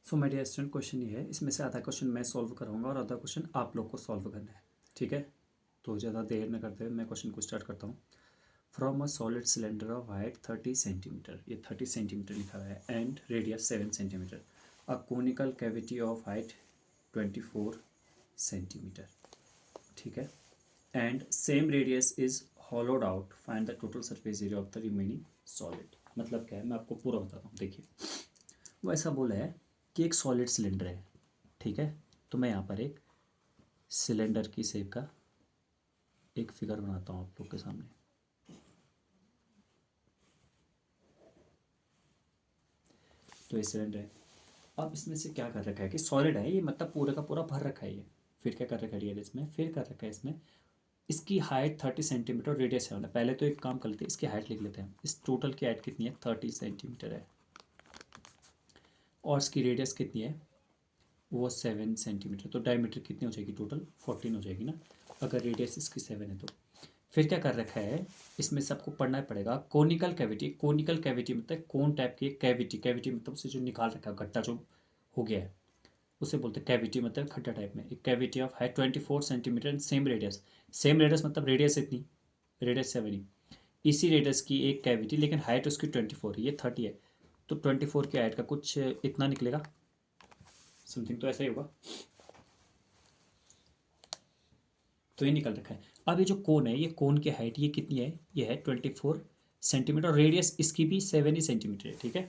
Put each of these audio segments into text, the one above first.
So my dear student, question ये है, इसमें से आधा क्वेश्चन मैं सॉल्व कराऊंगा और आधा क्वेश्चन आप लोग को सॉल्व करना है। ठीक है, तो ज़्यादा देर न करते हुए मैं क्वेश्चन को स्टार्ट करता हूँ। From a solid cylinder of height 30 centimetre, ये 30 सेंटीमीटर लिखा हुआ है, and radius 7 centimetre, a conical cavity of height 24 centimetre. ठीक है, and same radius is होलोड out, find the total surface area of the remaining solid. मतलब क्या है, मैं आपको पूरा बताता हूँ। देखिए, वो ऐसा बोला है कि एक सॉलिड सिलेंडर है। ठीक है, तो मैं यहाँ पर एक सिलेंडर की शेप का एक फिगर बनाता हूँ आप लोग के सामने। तो ये सिलेंडर है। अब इसमें से क्या कर रखा है कि सॉलिड है ये, मतलब पूरा का पूरा भर रखा है ये। फिर क्या कर रखा है इसमें, फिर कर रखा है इसमें इसकी हाइट 30 सेंटीमीटर और रेडियस 7 है। पहले तो एक काम कर लेते हैं, इसकी हाइट लिख लेते हैं। इस टोटल की हाइट कितनी है, 30 सेंटीमीटर है, और इसकी रेडियस कितनी है, वो 7 सेंटीमीटर। तो डायमीटर कितनी हो जाएगी, टोटल 14 हो जाएगी ना, अगर रेडियस इसकी 7 है तो। फिर क्या कर रखा है, इसमें सबको पढ़ना पड़ेगा। कोनिकल कैविटी, कोनिकल कैविटी मतलब कौन टाइप की कैविटी, कैविटी मतलब उसे जो निकाल रखा है, गड्ढा जो हो गया है उसे बोलते हैं कैविटी, मतलब खड्डा टाइप में। एक cavity of height 24 centimetre and same radius. Same radius मतलब रेडियस इतनी, रेडियस 7 ही, इसी रेडियस की एक कैविटी, लेकिन हाइट उसकी 24 है, ये 30 है। तो 24 की हाइट का कुछ इतना निकलेगा, समथिंग तो ऐसा ही होगा। तो ये निकल रखा है। अब ये जो कोन है, ये कोन की हाइट ये कितनी है, ये है 24 सेंटीमीटर, और रेडियस इसकी भी 7 ही सेंटीमीटर है। ठीक है,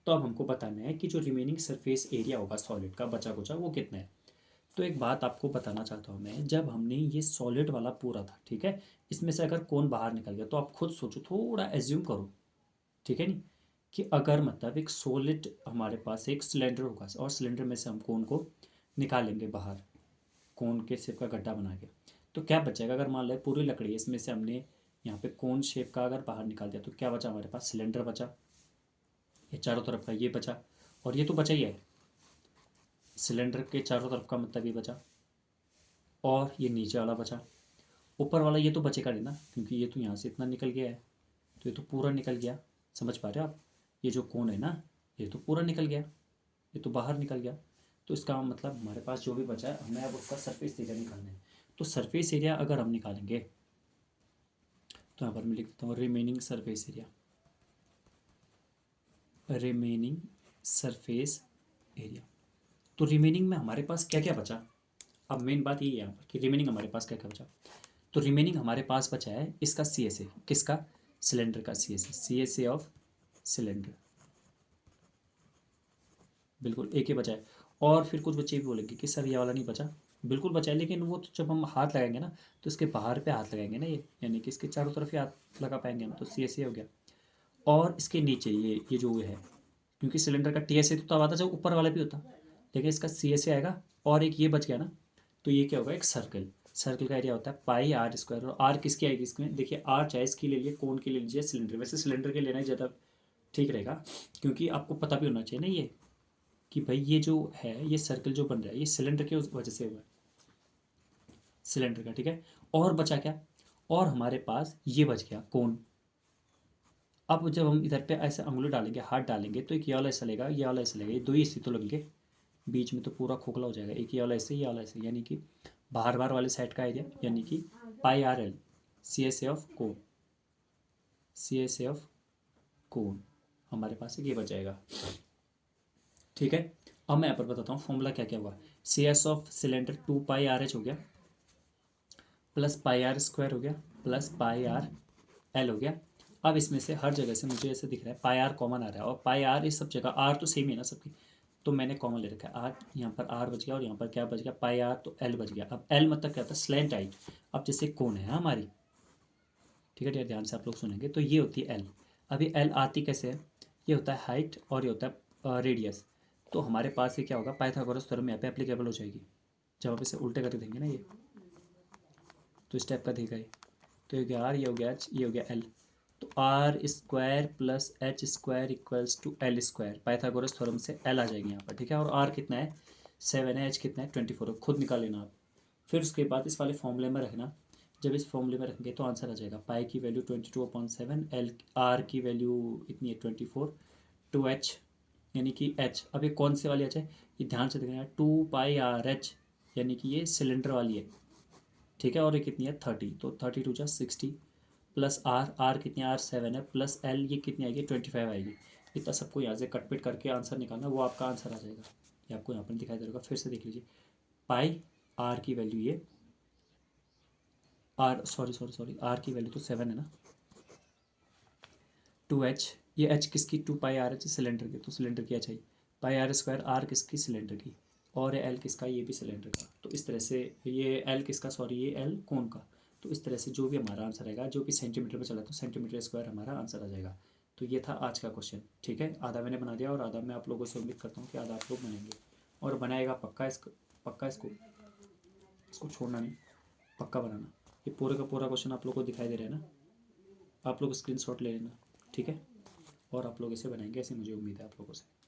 तो अब हमको बताना है कि जो रिमेनिंग सरफेस एरिया होगा सॉलिड का बचा कुचा वो कितना है। तो एक बात आपको बताना चाहता हूँ मैं, जब हमने ये सॉलिड वाला पूरा था, ठीक है, इसमें से अगर कोन बाहर निकल गया तो आप खुद सोचो, थोड़ा एज्यूम करो, ठीक है नहीं, कि अगर मतलब एक सॉलिड हमारे पास एक सिलेंडर होगा और सिलेंडर में से हम कोन को निकालेंगे बाहर, कोन के शेप का गड्ढा बना के, तो क्या बचेगा। अगर मान लो पूरी लकड़ी है, इसमें से हमने यहाँ पे कोन शेप का अगर बाहर निकाल दिया तो क्या बचा हमारे पास, सिलेंडर बचा, ये चारों तरफ का ये बचा, और ये तो बचा ही है, सिलेंडर के चारों तरफ का मतलब ये बचा, और ये नीचे वाला बचा। ऊपर वाला ये तो बचेगा नहीं ना, क्योंकि ये तो यहाँ से इतना निकल गया है, तो ये तो पूरा निकल गया। समझ पा रहे हो आप, ये जो कोन है ना, ये तो पूरा निकल गया, ये तो बाहर निकल गया। तो इसका मतलब हमारे पास जो भी बचा है, हमें अब उसका सरफेस एरिया निकालना है। तो सरफेस एरिया अगर हम निकालेंगे तो यहाँ पर मैं लिख देता हूँ remaining surface area, remaining surface area. तो रिमेनिंग में हमारे पास क्या क्या बचा। अब मेन बात ये है यहाँ पर कि रिमेनिंग हमारे पास क्या क्या बचा। तो रिमेनिंग हमारे पास बचा है इसका सी एस ए, किसका, सिलेंडर का C S A, C S A of cylinder, बिल्कुल एक ही बचा है। और फिर कुछ बच्चे भी बोलेंगे कि सर ये वाला नहीं बचा, बिल्कुल बचा है, लेकिन वो तो जब हम हाथ लगाएंगे ना, तो इसके बाहर पे हाथ लगाएंगे ना ये, यानी कि इसके चारों तरफ ही हाथ लगा पाएंगे हम, तो सी एस ए हो गया। और इसके नीचे ये जो है, क्योंकि सिलेंडर का टी एस ए तो तब आता जब ऊपर वाला भी होता, लेकिन इसका सी एस ए आएगा, और एक ये बच गया ना, तो ये क्या होगा, एक सर्कल। सर्कल का एरिया होता है पाई आर स्क्वायर, और आर किसकी आएगी इसमें, देखिए आर चाहे इसकी ले लिए, कोन की ले लीजिए, सिलेंडर, वैसे सिलेंडर के लेना ही ज़्यादा ठीक रहेगा, क्योंकि आपको पता भी होना चाहिए ना ये, कि भाई ये जो है, ये सर्कल जो बन रहा है ये सिलेंडर की वजह से हुआ है, सिलेंडर का। ठीक है, और बचा क्या, और हमारे पास ये बच गया कोन। अब जब हम इधर पे ऐसे उंगली डालेंगे, हाथ डालेंगे, तो एक ये वाला ऐसा लेगा, ये वाला ऐसा लेगा, ये दो ही ऐसे तो लगेंगे, बीच में तो पूरा खोखला हो जाएगा। एक ये वाला ऐसे, ये वाला ऐसे, यानी कि बाहर बाहर वाले साइड का एरिया, यानी कि pi R L, C S A of cone, C S A of cone हमारे पास एक ये बच जाएगा। ठीक है, अब मैं यहाँ पर बताता हूँ फॉर्मूला क्या क्या हुआ। C S of cylinder 2 pi r h हो गया, प्लस पाई आर स्क्वायर हो गया, प्लस पाई आर एल हो गया। अब इसमें से हर जगह से मुझे ऐसे दिख रहा है पाई आर कॉमन आ रहा है, और पाई आर इस सब जगह, आर तो सेम ही है ना सबकी, तो मैंने कॉमन ले रखा है आर, यहाँ पर आर बच गया, और यहाँ पर क्या बच गया, पाई आर, तो एल बच गया। अब एल मतलब क्या होता है, स्लैंट हाइट। अब जैसे कौन है हमारी, ठीक है, ध्यान से आप लोग सुनेंगे, तो ये होती है एल। अभी एल आती कैसे है, ये होता है हाइट और ये होता है रेडियस। तो हमारे पास ये क्या होगा, पाइथागोरस थ्योरम यहाँ पे एप्लीकेबल हो जाएगी। जब आप इसे उल्टे करके देंगे ना ये, तो इस टाइप का देगा ये, तो ये हो गया आर, ये हो गया एच, ये हो गया एल। तो r square plus h square equals to L square, Pythagoras theorem से एल आ जाएगी यहाँ पर। ठीक है, और आर कितना है, 7 है, एच कितना है, 24 है, खुद निकाल लेना आप। फिर उसके बाद इस वाले फॉर्मूले में रखना, जब इस फॉर्मूले में रखेंगे तो आंसर आ जाएगा, पाई की वैल्यू 22/7, एल आर की वैल्यू इतनी है 24, टू एच यानी कि एच। अब ये कौन से वाली एच है, ये ध्यान से देखना, 2πr h, यानी कि ये सिलेंडर वाली है, ठीक है। और ये कितनी है 30, तो 30×2 = 60, प्लस आर, आर कितनी है, R 7 है, प्लस एल ये कितनी आएगी 25 आएगी। इतना सबको यहाँ से कट पिट करके आंसर निकालना, वो आपका आंसर आ जाएगा। ये आपको यहाँ पर दिखाई दे रहा, फिर से देख लीजिए। पाई आर की वैल्यू ये, आर सॉरी आर की वैल्यू तो 7 है ना, 2h, ये h किसकी, 2πr h सिलेंडर की, तो सिलेंडर की h आई, πr² आर किसकी, सिलेंडर की, और एल किसका, ये भी सिलेंडर का। तो इस तरह से ये एल किसका, सॉरी ये एल कोण का। तो इस तरह से जो भी हमारा आंसर आएगा, जो भी सेंटीमीटर में चला तो सेंटीमीटर स्क्वायर हमारा आंसर आ जाएगा। तो ये था आज का क्वेश्चन, ठीक है। आधा मैंने बना दिया और आधा मैं आप लोगों से उम्मीद करता हूँ कि आधा आप लोग बनाएंगे और बनाएगा पक्का, इसको पक्का, इसको छोड़ना नहीं, पक्का बनाना। ये पूरे का पूरा क्वेश्चन आप लोग को दिखाई दे रहा है ना, आप लोग स्क्रीनशॉट ले लेना, ठीक है। और आप लोग इसे बनाएंगे, ऐसी मुझे उम्मीद है आप लोगों से।